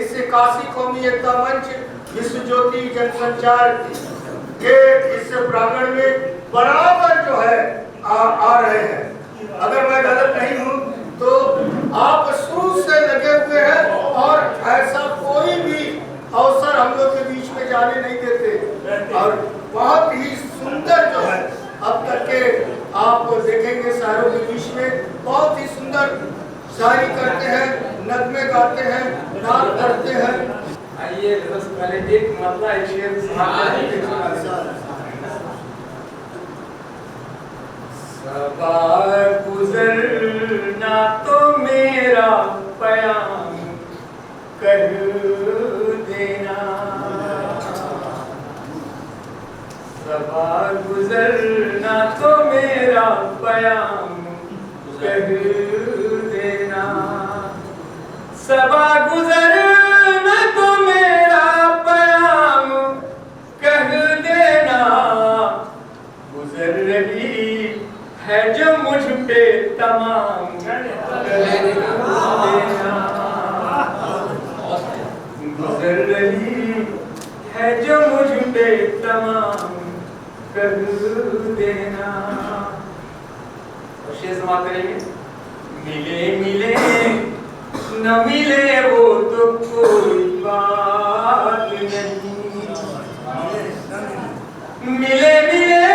इस काशी कौमी एकता मंच विश्व ज्योति जनसंचार के इस प्रांगण में बराबर जो है आ रहे हैं। अगर मैं गलत नहीं हूँ तो आप शुरू से लगे हुए हैं और ऐसा कोई भी अवसर हम लोग के बीच में जाने नहीं देते और बहुत ही सुंदर जो है अब तक के आप देखेंगे शहरों के बीच में बहुत ही सुंदर शायरी करते हैं, नगमे गाते हैं, नाम करते हैं। आइए सबसे पहले एक मतलब एक शेर सबा गुजरना तो मेरा प्याम कर देना, सबा गुजरना तो मेरा प्याम कर देना, सबा गुजरना तो मेरा प्याम कह देना, गुजर रही है जो मुझ पे तमाम कर देना, गुजर रही है जो मुझ पे तमाम कर देना। और शेर समाप्त करेंगे। मिले मिले न मिले वो तो कोई बात नहीं, मिले मिले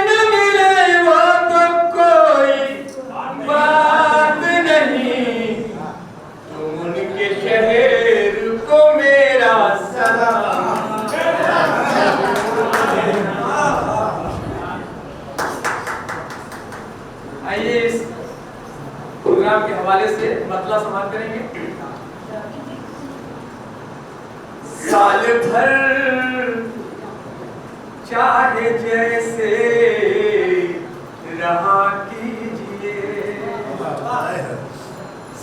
न मिले वो तो कोई बात नहीं, तुम उनके शहर को मेरा सलाम। आइए इस प्रोग्राम के हवाले से मतलब समाप्त करेंगे। साल भर चाहे जैसे रहा कीजिए,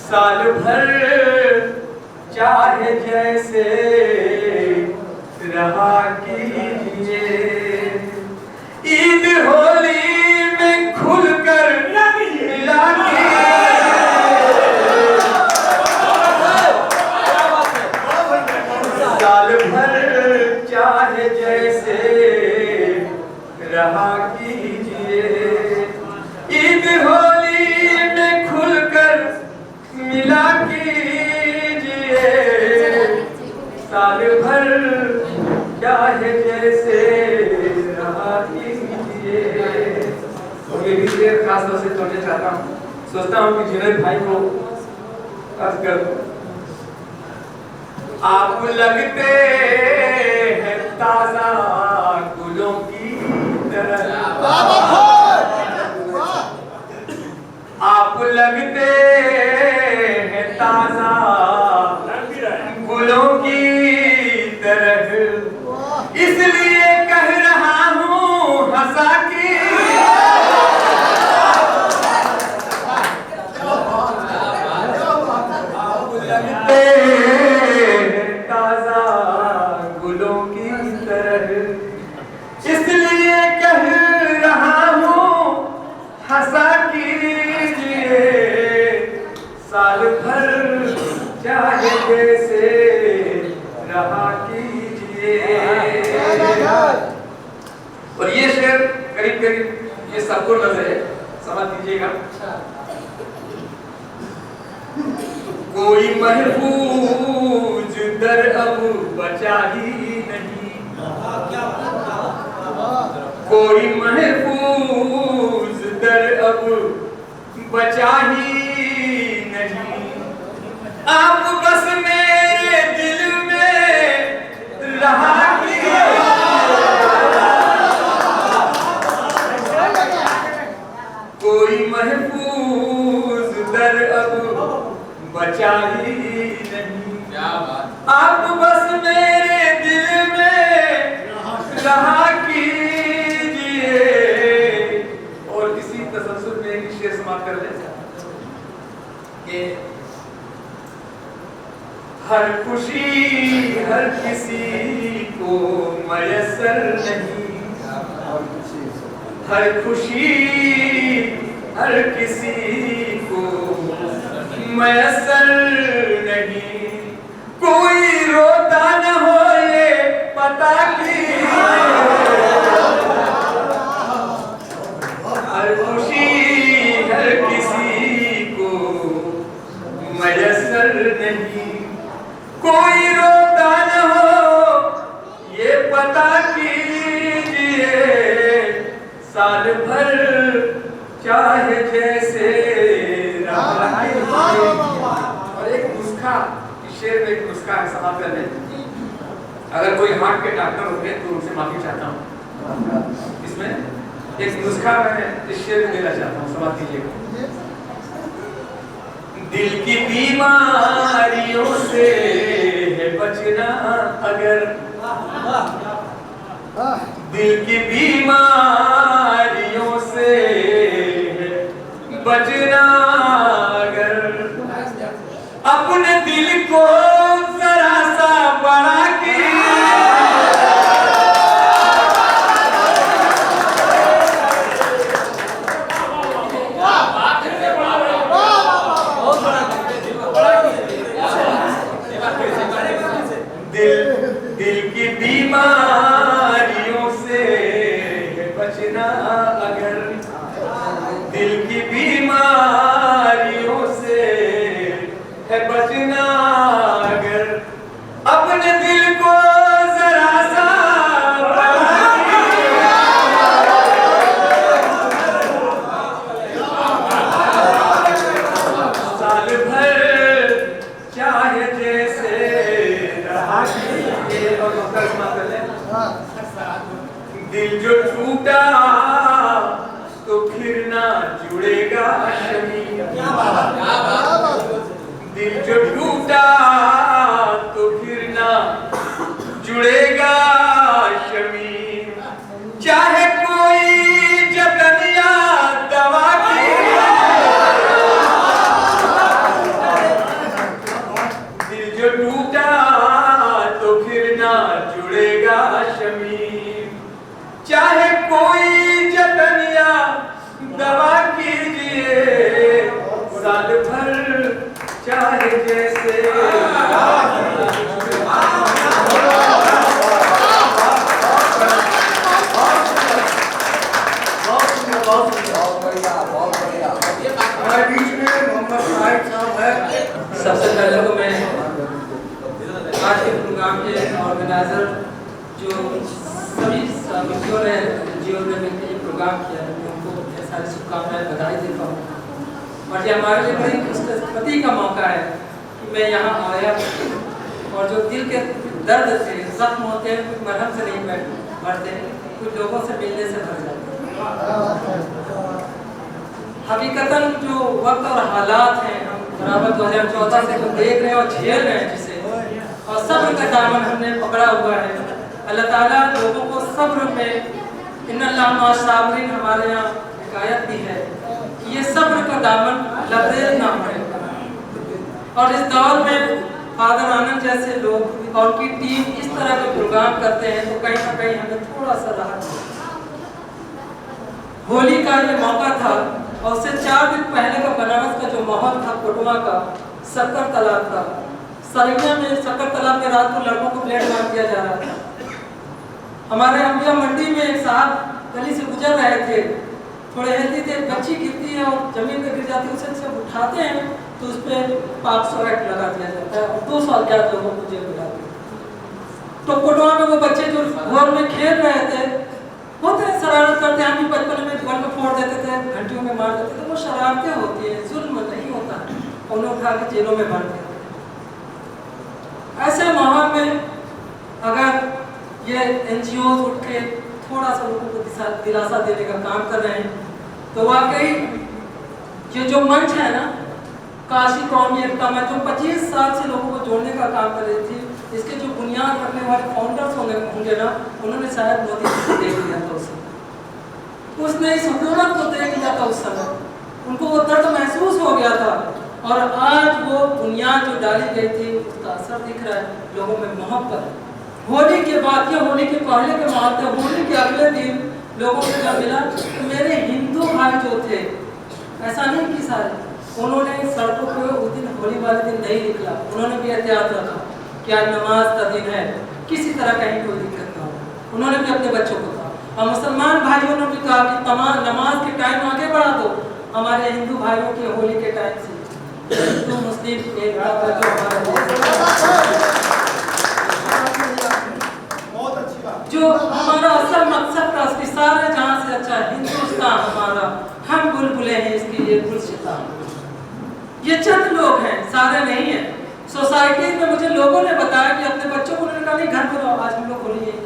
साल भर चाहे जैसे रहा कीजिए, ईद होली में खुलकर मिला साल भर चाहे जैसे रहा कीजिए, ईद होली में खुलकर मिला कीजिए, साल भर चाहे जैसे रहा कीजिए। तो ये भी शेर खास तौर से छोड़ना चाहता हूँ, सोचता हूँ कि जुनैद भाई को अर्ज कर दूं। आप लगते हैं ताजा गुलों की तरह, आप लगते हैं ताजा गुलों की तरह, इसलिए कह रहा हूँ हंसा के, आप लगते ताजा गुलों की तरह, इसलिए कह रहा हूँ हंसा कीजिए, साल भर चाहे जैसे रहा कीजिए। और ये शेर करीब करीब ये सबको नजर है, समझ लीजिएगा। कोई महफूज दर अब बचा ही नहीं, कोई महफूज दर अब बचा ही नहीं, आप बस मेरे दिल में रहा कोई महफूज दर अब बचा ही नहीं, क्या बात, आप बस मेरे दिल में रहा कीजिए। और इसी तसल्सल में एक शेर समाप्त कर ले कि हर खुशी हर किसी को मयसर नहीं, हर खुशी हर किसी को मयसर नहीं, कोई रोता न हो ये पता कीजिए। हर खुशी हर किसी को मयसर नहीं, कोई रोता न हो ये पता कीजिए। साल भर चाहे जैसे रहा कीजिए। और एक नुस्खा, इस शेर में एक नुस्खा है, समाप्त कर लें। अगर कोई हार्ट के डॉक्टर होते तो उनसे माफी चाहता हूँ। इसमें एक नुस्खा मैं इस शेर में देना चाहता हूँ, समाप्त कीजिएगा। दिल की बीमारियों से है बचना अगर, दिल की बीमारियों से है बचना अगर, अपने दिल को जरा सा बड़ा दिल की बीमारियों से बचना अगर, दिल की बीमारियों से है बचना अगर, अपने दिल को जरा सा साल भर चाहे जैसे रहा कीजिए। और दिल जो टूटा तो फिर ना जुड़ेगा शमी, दिल जो टूटा तो फिर ना जुड़ेगा शमी, चाहे कोई जतन या दवा की, दिल जो टूटा तो फिर ना जुड़ेगा शमी, चाहे कोई जतन या दवा कीजिए। साल भर चाहे जैसे हमारे बीच में मोहम्मद साहिब साहब है। सबसे पहले तो मैं आज के प्रोग्राम के ऑर्गेनाइजर जो सभी समितियों ने जीवन में मिलकर ये प्रोग्राम किया है, उनको ढेर सारी शुभकामनाएं बधाई देता हूँ। और ये हमारे लिए बड़ी खुशकिस्मती का मौका है कि मैं यहाँ आया और जो दिल के दर्द से जख्म होते हैं कुछ मरहम से नहीं भरते, कुछ लोगों से मिलने से भर जाते हैं। हकीकतन जो वक्त और हालात हैं, हम बराबर 2014 से तो देख रहे हैं और झेल रहे हैं जिसे, और सब्र का दामन हमने पकड़ा हुआ है। अल्लाह ताला लोगों को सब्र में इन्नल्लाह मअस साबिरीन हमारे यहाँ हिकायत दी है कि ये सब्र का दामन लबरेज ना पड़े। और इस दौर में फादर आनंद जैसे लोग और उनकी टीम इस तरह के प्रोग्राम करते हैं तो कहीं ना कहीं हमें थोड़ा सा राहत है। होली का ये मौका था और उससे 4 दिन पहले का बनारस का जो माहौल था कोटवा का, शक्कर तालाब का, सरैया में शक्कर तालाब में रात को लड़कों को ब्लेड मार दिया जा रहा था। हमारे अम्बिया मंडी में एक साहब गली से गुजर रहे थे, थोड़े हेल्दी थे, बच्ची गिरती है और जमीन पे गिर जाती है, उसे जब उठाते हैं तो उस पर 500 एक्ट लगा दिया जाता है और 200 अज्ञात लोगों को जेल में डालते हैं। तो कोटवा में वो बच्चे जो घोर में खेल रहे थे, होते हैं शरारत करते हैं, हम भी बचपन में घर में फोड़ देते थे, घंटियों में मार देते थे, वो शरारतें होती है, जुल्म नहीं होता, उन्हें उठा के जेलों में भर देते। ऐसे माहौल में अगर ये NGO उठ के थोड़ा सा लोगों को दिलासा देने का काम कर रहे हैं तो वाकई ये जो मंच है ना, काशी कौमी एकता में जो 25 साल से लोगों को जोड़ने का काम कर रही थी, इसके जो बुनियाद रखने वाले फाउंडर्स होंगे ना, उन्होंने शायद मोदी जी को देख लिया था उसने इस हुकूमत को देख लिया था उस समय, उनको वो दर्द महसूस हो गया था। और आज वो बुनियाद जो डाली गई थी उसका असर दिख रहा है, लोगों में मोहब्बत। होली के बाद या होली के पहले के मानते, होली के अगले दिन लोगों को जब मिला तो मेरे हिंदू भाई जो थे, ऐसा नहीं कि सारे, उन्होंने सड़कों पे उस दिन होली वाले दिन नहीं निकला, उन्होंने भी एहतियात रखा कि आज नमाज का दिन है, किसी तरह कहीं कोई दिक्कत ना हो। उन्होंने भी अपने बच्चों को कहा, और मुसलमान भाइयों ने भी कहा कि तमाम नमाज के टाइम आगे बढ़ा दो। हमारे हिंदू भाइयों के होली के टाइम से हिंदू मुस्लिम एक जो हमारा असल मकसद था कि सारे जहां से अच्छा हिंदुस्तान हमारा, हम बुलबुले हैं इसकी ये गुलशिता। ये चंद लोग हैं, सारे नहीं हैं। सोसाइटी में मुझे लोगों ने बताया कि अपने बच्चों को उन्होंने कहा नहीं घर पर आओ, आज हम लोग होली है,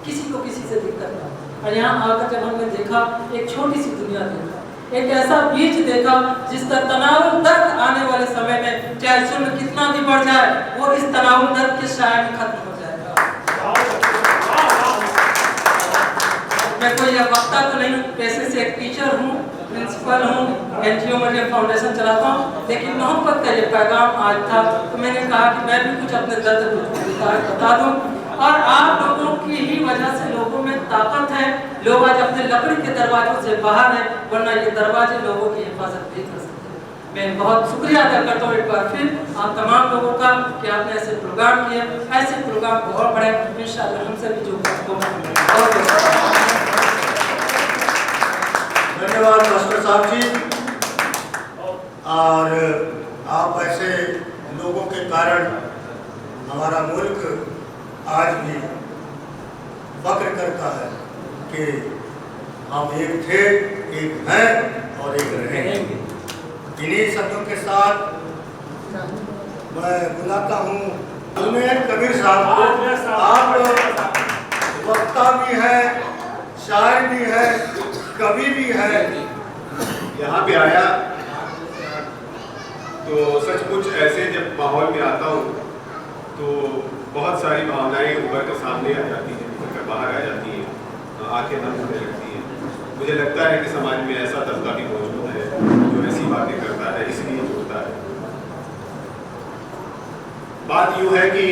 किसी को किसी से दिक्कत ना। और यहाँ आकर जब हमने देखा एक छोटी सी दुनिया देखा, एक ऐसा बीज देखा जिसका तनाव दर्द आने वाले समय में चाहे सुन कितना भी बढ़ जाए, वो इस तनाव दर्द के शायद खत्म हो जाएगा। मैं कोई वक्ता तो नहीं, पैसे से एक टीचर हूँ, प्रिंसिपल हूँ, NGO में फाउंडेशन चलाता हूँ, लेकिन मोहब्बत का ये पैगाम आज था तो मैंने कहा कि मैं भी कुछ अपने दर्द बता दूँ। और आप लोगों की ही वजह से लोगों में ताकत है, लोग आज अपने लकड़ी के दरवाजों से बाहर हैं, वरना ये दरवाजे लोगों की हिफाजत नहीं कर सकते। मैं बहुत शुक्रिया अदा करता हूँ एक बार फिर आप तमाम लोगों का कि आपने ऐसे प्रोग्राम किए, ऐसे प्रोग्राम को और बढ़ाए, इंशाअल्लाह हमसे भी जो धन्यवाद मास्टर साहब जी। और आप ऐसे लोगों के कारण हमारा मुल्क आज भी फख्र करता है कि हम एक थे, एक हैं और एक रहेंगे। इन्हीं शब्दों के साथ मैं बुलाता हूँ जुनैद कबीर साहब को। आप वक्ता भी है, शायर भी है, कवि भी है। यहाँ पे आया तो सचमुच ऐसे जब माहौल में आता हूँ तो बहुत सारी भावनाएं उभर कर सामने आ जाती हैं, उभर कर बाहर आ जाती हैं, आंखें नम होने लगती हैं। मुझे लगता है कि समाज में ऐसा तबका भी मौजूद है जो ऐसी बातें करता है, इसलिए जोड़ता है। बात यूँ है कि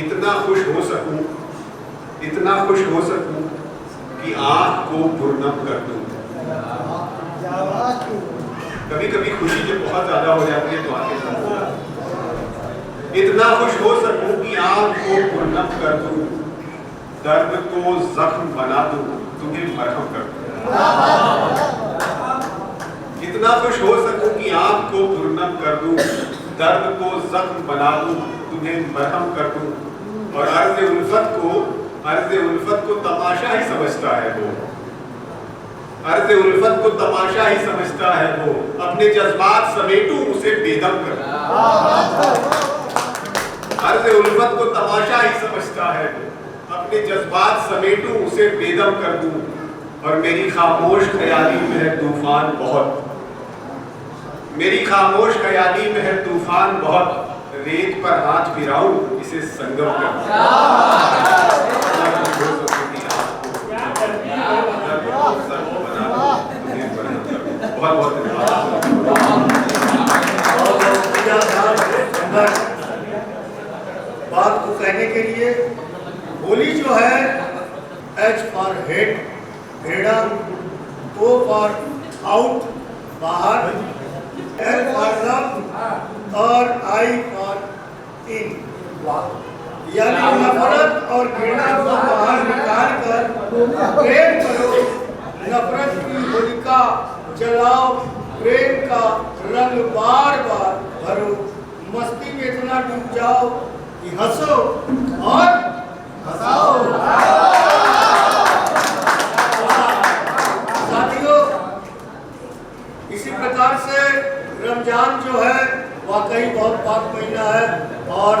इतना खुश हो सकूं, इतना खुश हो सकूं कि आँख को पुरनम कर दूं। कभी कभी खुशी जब बहुत ज्यादा हो जाती है तो आंखें नम हो जाती हैं। इतना खुश हो सकूं कि आँख को पुरनम कर दूं, दर्द को जख्म बना दूं, तुम्हें मरहम कर दूं। इतना खुश हो सकूं कि आँख को पुरनम कर दूं, दर्द को जख्म बना दूं, तुम्हें मरहम कर दूं। और अर्ज़ उल्फत को तमाशा ही समझता है वो, अर्ज़ उल्फत को तमाशा ही समझता है वो, अपने जज्बात समेटूं उसे बेदम कर दूं। अर्ज़ उल्फत को तमाशा ही समझता है वो, अपने जज्बात समेटूं उसे बेदम कर दूं। और मेरी खामोश ख्याली में है तूफान बहुत, मेरी खामोश ख्याली में है तूफान बहुत, रेत पर हाथ फिराऊं इसे संगम कर बहुत बात को कहने के लिए। होली जो है H फॉर हेड, घृणा, O फॉर आउट, बाहर, L फॉर लव और I फॉर इन, यानी नफरत और घृणा को बाहर निकाल कर प्रेम करो, नफरत की होलिका जलाओ, प्रेम का रंग बार बार भरो, मस्ती में इतना डूब जाओ कि हंसो और हंसाओ। साथियों, इसी प्रकार से रमजान जो है वाकई बहुत पाक महीना है और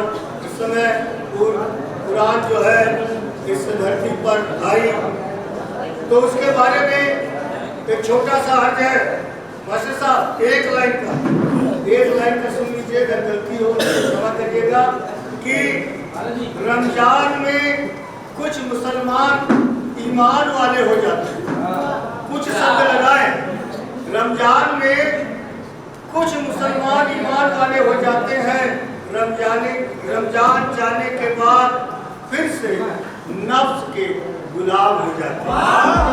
इस समय कुरान जो है इस धरती पर आई तो उसके बारे में एक छोटा सा अर्ज है मास्टर साहब, एक लाइन का सुन लीजिए, अगर गलती हो क्षमा करिएगा कि रमजान में कुछ मुसलमान ईमान वाले हो जाते हैं। कुछ शब्द लगाए, रमजान में कुछ मुसलमान ईमान वाले हो जाते हैं, रमजान जाने के बाद फिर से नफ्स के गुलाम हो जाते हैं।